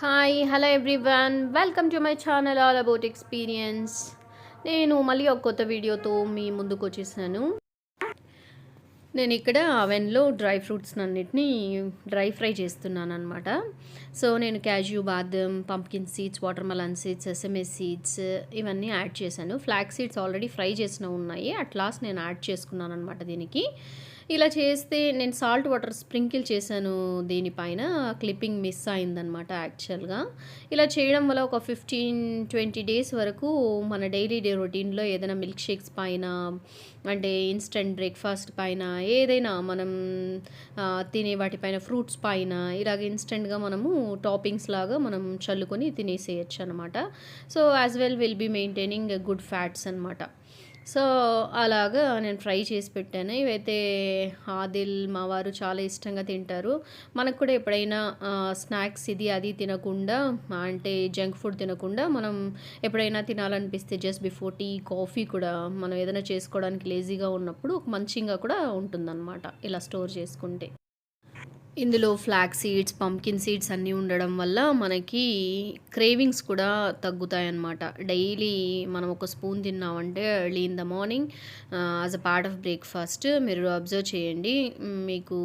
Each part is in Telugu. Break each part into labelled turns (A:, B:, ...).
A: Hi hello everyone welcome to my channel all about experience. నేను మళ్ళీ ఒక కొత్త వీడియోతో మీ ముందుకు వచ్చేసాను. నేను ఇక్కడ అవెన్లో డ్రై ఫ్రూట్స్ అన్నిటిని డ్రై ఫ్రై చేస్తున్నాను అనమాట. సో నేను క్యాష్యూ, బాదం, pumpkin seeds, water melon seeds, sesame seeds ఇవన్నీ యాడ్ చేశాను. ఫ్లాక్ సీడ్స్ ఆల్రెడీ ఫ్రై చేసినవి ఉన్నాయి, అట్ లాస్ట్ నేను యాడ్ చేసుకున్నాను అనమాట. దీనికి ఇలా చేస్తే నేను సాల్ట్ వాటర్ స్ప్రింకిల్ చేశాను దీనిపైన, క్లిప్పింగ్ మిస్ అయిందనమాట యాక్చువల్గా. ఇలా చేయడం వల్ల ఒక 15-20 డేస్ వరకు మన డైలీ రొటీన్లో ఏదైనా మిల్క్ షేక్స్ పైన, అంటే ఇన్స్టెంట్ బ్రేక్ఫాస్ట్ పైన, ఏదైనా మనం తినే వాటిపైన, ఫ్రూట్స్ పైన ఇలాగ ఇన్స్టెంట్గా మనము టాపింగ్స్ లాగా మనం చల్లుకొని తినేసేయచ్చు అనమాట. So as well will be maintaining good fats అనమాట. సో అలాగా నేను ఫ్రై చేసి పెట్టాను. ఇవైతే ఆదిల్ మా వారు చాలా ఇష్టంగా తింటారు. మనకు కూడా ఎప్పుడైనా స్నాక్స్ ఇది అది తినకుండా, అంటే జంక్ ఫుడ్ తినకుండా, మనం ఎప్పుడైనా తినాలనిపిస్తే జస్ట్ బిఫోర్ టీ, కాఫీ కూడా మనం ఏదైనా చేసుకోవడానికి లేజీగా ఉన్నప్పుడు మంచిగా కూడా ఉంటుందన్నమాట ఇలా స్టోర్ చేసుకుంటే. ఇందులో ఫ్లాక్ సీడ్స్, పంప్కిన్ సీడ్స్ అన్నీ ఉండడం వల్ల మనకి క్రేవింగ్స్ కూడా తగ్గుతాయన్నమాట. డైలీ మనం ఒక స్పూన్ తిన్నామంటే early in the morning as a part of breakfast మీరు అబ్జర్వ్ చేయండి, మీకు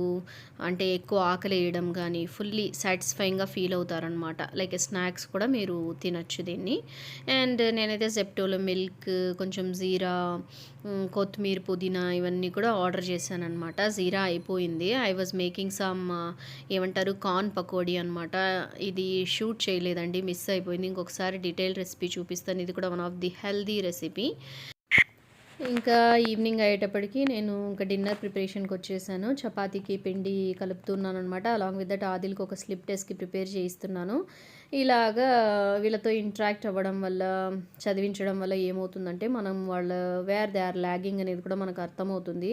A: అంటే ఎక్కువ ఆకలి వేయడం కానీ, ఫుల్లీ సాటిస్ఫైయింగ్గా ఫీల్ అవుతారనమాట. లైక్ స్నాక్స్ కూడా మీరు తినచ్చు దీన్ని. అండ్ నేనైతే జెప్టోలో మిల్క్, కొంచెం జీరా, కొత్తిమీర, పుదీనా ఇవన్నీ కూడా ఆర్డర్ చేశానమాట. జీరా అయిపోయింది. ఐ వాజ్ మేకింగ్ సమ్ ఏమంటారు కార్న్ పకోడీ అనమాట. ఇది షూట్ చేయలేదండి, మిస్ అయిపోయింది. ఇంకొకసారి డీటెయిల్ రెసిపీ చూపిస్తాను. ఇది కూడా one of the healthy recipe. ఇంకా ఈవినింగ్ అయ్యేటప్పటికి నేను ఇంకా డిన్నర్ ప్రిపరేషన్కి వచ్చేసాను. చపాతీకి పిండి కలుపుతున్నాను అనమాట. అలాంగ్ విత్ దట్ ఆదిల్కి ఒక స్లిప్ టెస్ట్కి ప్రిపేర్ చేయిస్తున్నాను. ఇలాగా వీళ్ళతో ఇంటరాక్ట్ అవ్వడం వల్ల, చదివించడం వల్ల ఏమవుతుందంటే మనం వాళ్ళ వేర్ దే ఆర్ ల్యాగింగ్ అనేది కూడా మనకు అర్థమవుతుంది.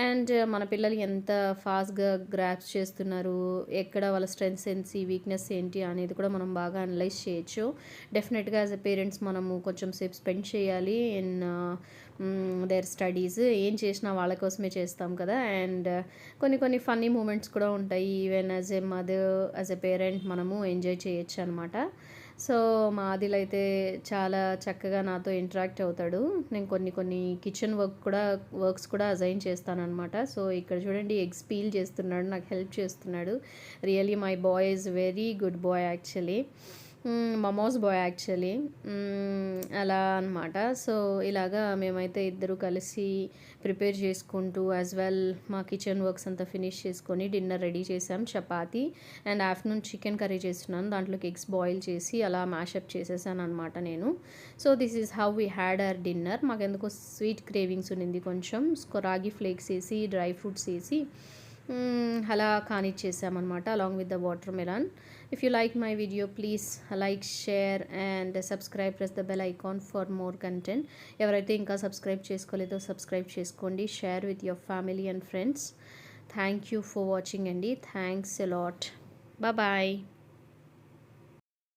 A: అండ్ మన పిల్లలు ఎంత ఫాస్ట్గా గ్రాప్స్ చేస్తున్నారు, ఎక్కడ వాళ్ళ స్ట్రెంగ్స్ ఏంటి, వీక్నెస్ ఏంటి అనేది కూడా మనం బాగా అనలైజ్ చేయొచ్చు. డెఫినెట్గా యాజ్ ఎ పేరెంట్స్ మనము కొంచెం సేపు స్పెండ్ చేయాలి ఇన్ దేర్ స్టడీస్. ఏం చేసినా వాళ్ళ కోసమే చేస్తాం కదా. అండ్ కొన్ని ఫన్నీ మూమెంట్స్ కూడా ఉంటాయి. Even as a mother, as a parent మనము ఎంజాయ్ చేయొచ్చు అనమాట. సో మా ఆదిల్ అయితే చాలా చక్కగా నాతో ఇంటరాక్ట్ అవుతాడు. నేను కొన్ని కిచెన్ వర్క్స్ కూడా అజైన్ చేస్తానన్నమాట. సో ఇక్కడ చూడండి, ఎగ్స్ పీల్ చేస్తున్నాడు, నాకు హెల్ప్ చేస్తున్నాడు. Really my boy is very good boy actually, mom's boy actually. అలా అనమాట. సో ఇలాగా మేమైతే ఇద్దరు కలిసి ప్రిపేర్ చేసుకుంటూ యాజ్ వెల్ మా కిచెన్ వర్క్స్ అంతా ఫినిష్ చేసుకొని డిన్నర్ రెడీ చేసాం. Chapati and afternoon chicken curry చేస్తున్నాను. దాంట్లోకి ఎగ్స్ బాయిల్ చేసి అలా మ్యాషప్ చేసేసాను అనమాట నేను. So this is how we had our dinner. మాకెందుకో స్వీట్ క్రేవింగ్స్ ఉన్నింది కొంచెం. రాగి ఫ్లేక్స్ వేసి, డ్రై ఫ్రూట్స్ వేసి అలా కానిచ్చేసామన్నమాట, along with the watermelon. If you like my video, please like, share and subscribe. Press the bell icon for more content. ఎవరైతే ఇంకా సబ్స్క్రైబ్ చేసుకోలేదో సబ్స్క్రైబ్ చేసుకోండి. Share with your family and friends. Thank you for watching అండి. Thanks a lot. బాయ్.